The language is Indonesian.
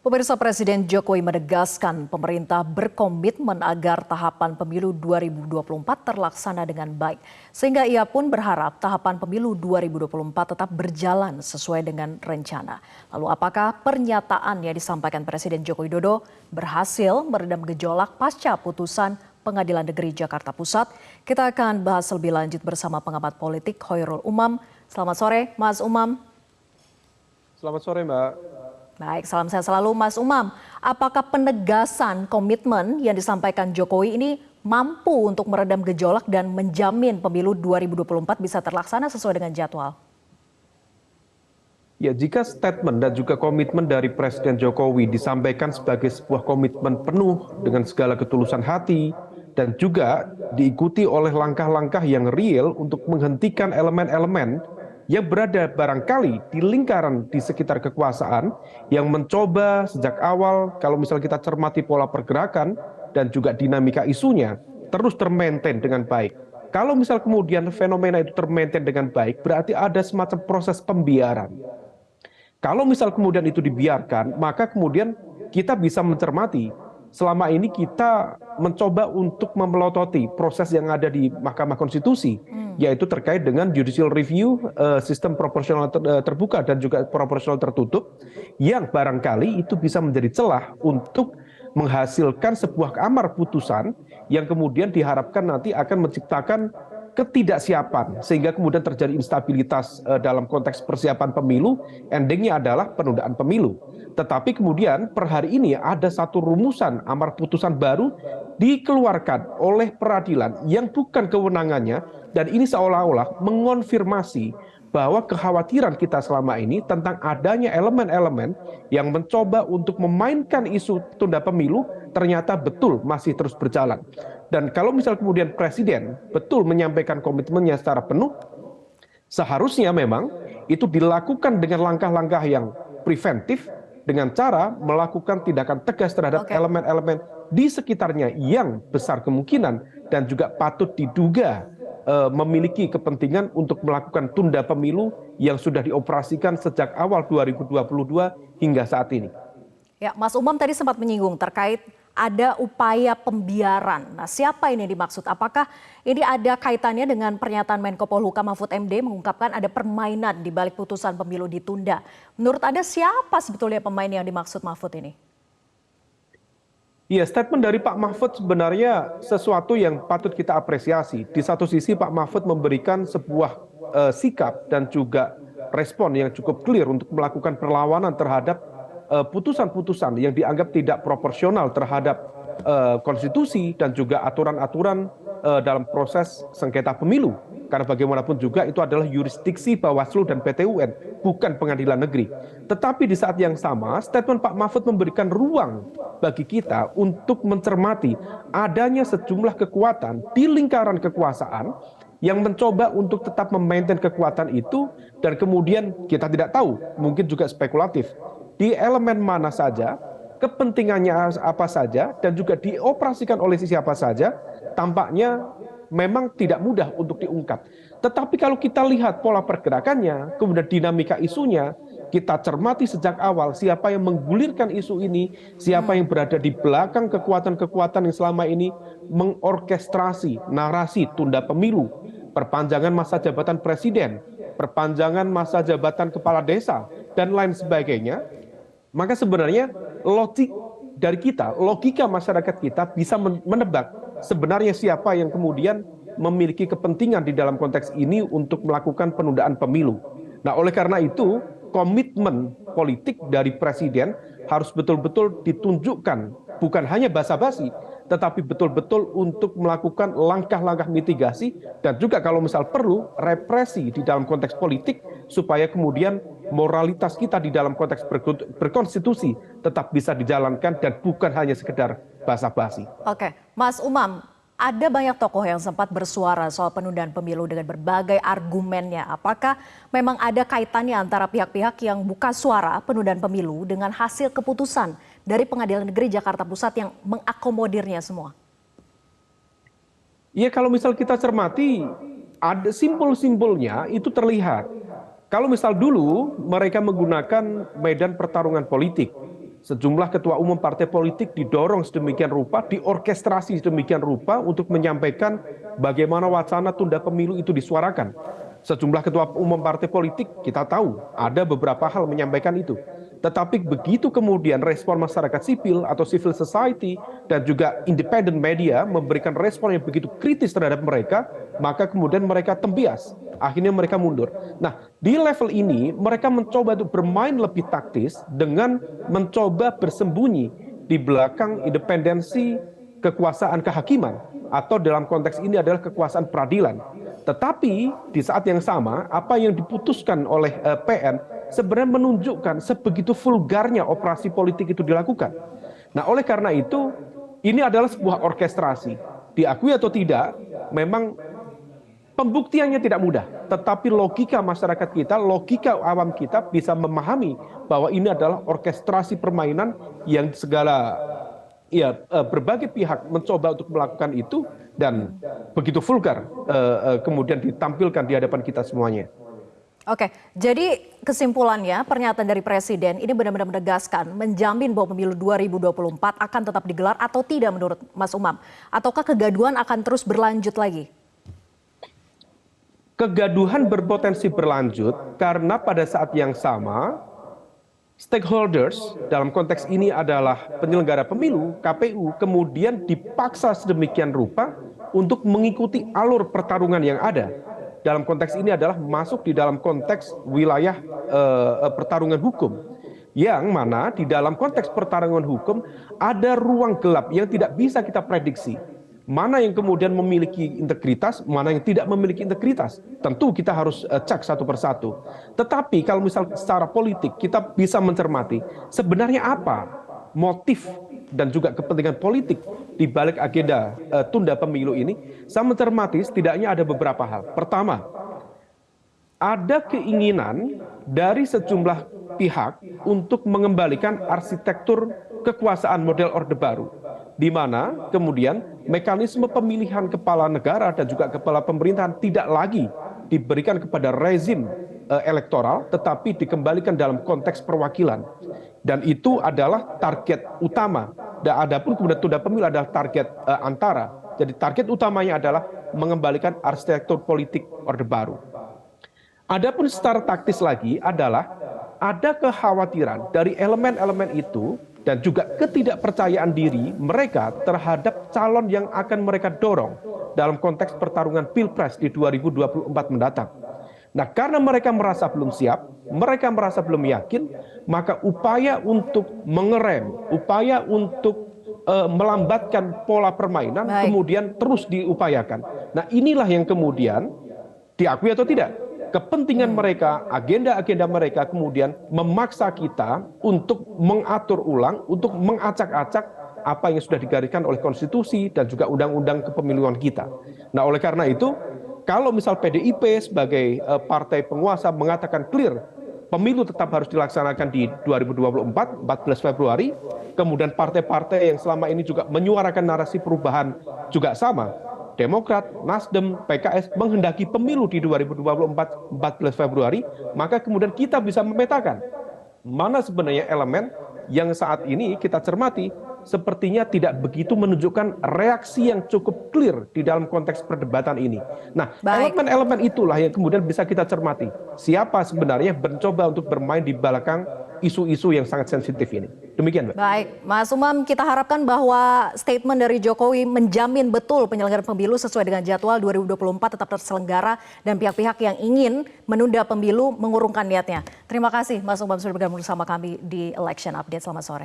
Pemirsa, Presiden Jokowi menegaskan pemerintah berkomitmen agar tahapan pemilu 2024 terlaksana dengan baik. Sehingga ia pun berharap tahapan pemilu 2024 tetap berjalan sesuai dengan rencana. Lalu apakah pernyataan yang disampaikan Presiden Joko Widodo berhasil meredam gejolak pasca putusan Pengadilan Negeri Jakarta Pusat? Kita akan bahas lebih lanjut bersama pengamat politik Khoirul Umam. Selamat sore, Mas Umam. Selamat sore, Mbak. Baik, salam sehat selalu Mas Umam. Apakah penegasan komitmen yang disampaikan Jokowi ini mampu untuk meredam gejolak dan menjamin pemilu 2024 bisa terlaksana sesuai dengan jadwal? Ya, jika statement dan juga komitmen dari Presiden Jokowi disampaikan sebagai sebuah komitmen penuh dengan segala ketulusan hati dan juga diikuti oleh langkah-langkah yang real untuk menghentikan elemen-elemen yang berada barangkali di lingkaran di sekitar kekuasaan yang mencoba sejak awal, kalau misal kita cermati pola pergerakan dan juga dinamika isunya, terus termaintain dengan baik. Kalau misal kemudian fenomena itu termaintain dengan baik, berarti ada semacam proses pembiaran. Kalau misal kemudian itu dibiarkan, maka kemudian kita bisa mencermati selama ini kita mencoba untuk memelototi proses yang ada di Mahkamah Konstitusi, yaitu terkait dengan judicial review, sistem proporsional terbuka dan juga proporsional tertutup, yang barangkali itu bisa menjadi celah untuk menghasilkan sebuah amar putusan yang kemudian diharapkan nanti akan menciptakan ketidaksiapan sehingga kemudian terjadi instabilitas dalam konteks persiapan pemilu, endingnya adalah penundaan pemilu. Tetapi kemudian per hari ini ada satu rumusan amar putusan baru dikeluarkan oleh peradilan yang bukan kewenangannya, dan ini seolah-olah mengonfirmasi bahwa kekhawatiran kita selama ini tentang adanya elemen-elemen yang mencoba untuk memainkan isu tunda pemilu ternyata betul masih terus berjalan. Dan kalau misal kemudian Presiden betul menyampaikan komitmennya secara penuh, seharusnya memang itu dilakukan dengan langkah-langkah yang preventif, dengan cara melakukan tindakan tegas terhadap elemen-elemen di sekitarnya yang besar kemungkinan dan juga patut diduga memiliki kepentingan untuk melakukan tunda pemilu yang sudah dioperasikan sejak awal 2022 hingga saat ini. Ya, Mas Umam tadi sempat menyinggung terkait ada upaya pembiaran. Nah, siapa ini dimaksud? Apakah ini ada kaitannya dengan pernyataan Menko Polhukam Mahfud MD mengungkapkan ada permainan di balik putusan pemilu ditunda? Menurut Anda siapa sebetulnya pemain yang dimaksud Mahfud ini? Iya, statement dari Pak Mahfud sebenarnya sesuatu yang patut kita apresiasi. Di satu sisi Pak Mahfud memberikan sebuah sikap dan juga respon yang cukup clear untuk melakukan perlawanan terhadap putusan-putusan yang dianggap tidak proporsional terhadap konstitusi dan juga aturan-aturan dalam proses sengketa pemilu. Karena bagaimanapun juga itu adalah yurisdiksi Bawaslu dan PT UN, bukan pengadilan negeri. Tetapi di saat yang sama, statement Pak Mahfud memberikan ruang bagi kita untuk mencermati adanya sejumlah kekuatan di lingkaran kekuasaan yang mencoba untuk tetap memaintain kekuatan itu, dan kemudian kita tidak tahu, mungkin juga spekulatif, di elemen mana saja, kepentingannya apa saja, dan juga dioperasikan oleh siapa saja, tampaknya memang tidak mudah untuk diungkap. Tetapi kalau kita lihat pola pergerakannya, kemudian dinamika isunya, kita cermati sejak awal siapa yang menggulirkan isu ini, siapa yang berada di belakang kekuatan-kekuatan yang selama ini mengorkestrasi narasi tunda pemilu, perpanjangan masa jabatan presiden, perpanjangan masa jabatan kepala desa, dan lain sebagainya. Maka sebenarnya logik dari kita, logika masyarakat kita bisa menebak sebenarnya siapa yang kemudian memiliki kepentingan di dalam konteks ini untuk melakukan penundaan pemilu. Nah, oleh karena itu, komitmen politik dari Presiden harus betul-betul ditunjukkan, bukan hanya basa-basi, tetapi betul-betul untuk melakukan langkah-langkah mitigasi dan juga kalau misal perlu represi di dalam konteks politik supaya kemudian moralitas kita di dalam konteks berkonstitusi tetap bisa dijalankan dan bukan hanya sekedar basa-basi. Oke, Mas Umam, ada banyak tokoh yang sempat bersuara soal penundaan pemilu dengan berbagai argumennya. Apakah memang ada kaitannya antara pihak-pihak yang buka suara penundaan pemilu dengan hasil keputusan dari Pengadilan Negeri Jakarta Pusat yang mengakomodirnya semua? Iya, kalau misal kita cermati, ada simbol-simbolnya itu terlihat. Kalau misal dulu mereka menggunakan medan pertarungan politik sejumlah ketua umum partai politik didorong sedemikian rupa, diorkestrasi sedemikian rupa untuk menyampaikan bagaimana wacana tunda pemilu itu disuarakan. Sejumlah ketua umum partai politik kita tahu ada beberapa hal menyampaikan itu. Tetapi begitu kemudian respon masyarakat sipil atau civil society dan juga independent media memberikan respon yang begitu kritis terhadap mereka, maka kemudian mereka tembias. Akhirnya mereka mundur. Nah, di level ini mereka mencoba untuk bermain lebih taktis dengan mencoba bersembunyi di belakang independensi kekuasaan kehakiman atau dalam konteks ini adalah kekuasaan peradilan. Tetapi di saat yang sama apa yang diputuskan oleh PN sebenarnya menunjukkan sebegitu vulgarnya operasi politik itu dilakukan. Nah, oleh karena itu ini adalah sebuah orkestrasi. Diakui atau tidak, memang pembuktiannya tidak mudah, tetapi logika masyarakat kita, logika awam kita bisa memahami bahwa ini adalah orkestrasi permainan yang segala berbagai pihak mencoba untuk melakukan itu dan begitu vulgar kemudian ditampilkan di hadapan kita semuanya. Oke, jadi kesimpulannya pernyataan dari Presiden ini benar-benar menegaskan, menjamin bahwa pemilu 2024 akan tetap digelar atau tidak menurut Mas Umam? Ataukah kegaduhan akan terus berlanjut lagi? Kegaduhan berpotensi berlanjut karena pada saat yang sama stakeholders dalam konteks ini adalah penyelenggara pemilu, KPU, kemudian dipaksa sedemikian rupa untuk mengikuti alur pertarungan yang ada. Dalam konteks ini adalah masuk di dalam konteks wilayah pertarungan hukum. Yang mana di dalam konteks pertarungan hukum ada ruang gelap yang tidak bisa kita prediksi. Mana yang kemudian memiliki integritas, mana yang tidak memiliki integritas. Tentu kita harus cek satu persatu. Tetapi kalau misal secara politik kita bisa mencermati sebenarnya apa motif dan juga kepentingan politik di balik agenda tunda pemilu ini. Saya mencermati setidaknya ada beberapa hal. Pertama, ada keinginan dari sejumlah pihak untuk mengembalikan arsitektur kekuasaan model Orde Baru, di mana kemudian mekanisme pemilihan kepala negara dan juga kepala pemerintahan tidak lagi diberikan kepada rezim elektoral, tetapi dikembalikan dalam konteks perwakilan. Dan itu adalah target utama. Dan adapun kemudian tunda pemilu adalah target antara. Jadi target utamanya adalah mengembalikan arsitektur politik Orde Baru. Adapun secara taktis lagi adalah ada kekhawatiran dari elemen-elemen itu dan juga ketidakpercayaan diri mereka terhadap calon yang akan mereka dorong dalam konteks pertarungan Pilpres di 2024 mendatang. Nah, karena mereka merasa belum siap, mereka merasa belum yakin, maka upaya untuk mengerem, upaya untuk melambatkan pola permainan kemudian terus diupayakan. Nah, inilah yang kemudian diakui atau tidak, kepentingan mereka, agenda-agenda mereka kemudian memaksa kita untuk mengatur ulang, untuk mengacak-acak apa yang sudah digariskan oleh konstitusi dan juga undang-undang kepemiluan kita. Nah, oleh karena itu, kalau misal PDIP sebagai partai penguasa mengatakan clear, pemilu tetap harus dilaksanakan di 2024, 14 Februari, kemudian partai-partai yang selama ini juga menyuarakan narasi perubahan juga sama, Demokrat, Nasdem, PKS menghendaki pemilu di 2024, 14 Februari, maka kemudian kita bisa memetakan mana sebenarnya elemen yang saat ini kita cermati sepertinya tidak begitu menunjukkan reaksi yang cukup clear di dalam konteks perdebatan ini. Nah, elemen-elemen itulah yang kemudian bisa kita cermati. Siapa sebenarnya mencoba untuk bermain di belakang isu-isu yang sangat sensitif ini. Demikian, Mbak. Baik, Mas Umam, kita harapkan bahwa statement dari Jokowi menjamin betul penyelenggaraan pemilu sesuai dengan jadwal 2024 tetap terselenggara dan pihak-pihak yang ingin menunda pemilu mengurungkan niatnya. Terima kasih Mas Umam sudah bergabung bersama kami di Election Update. Selamat sore.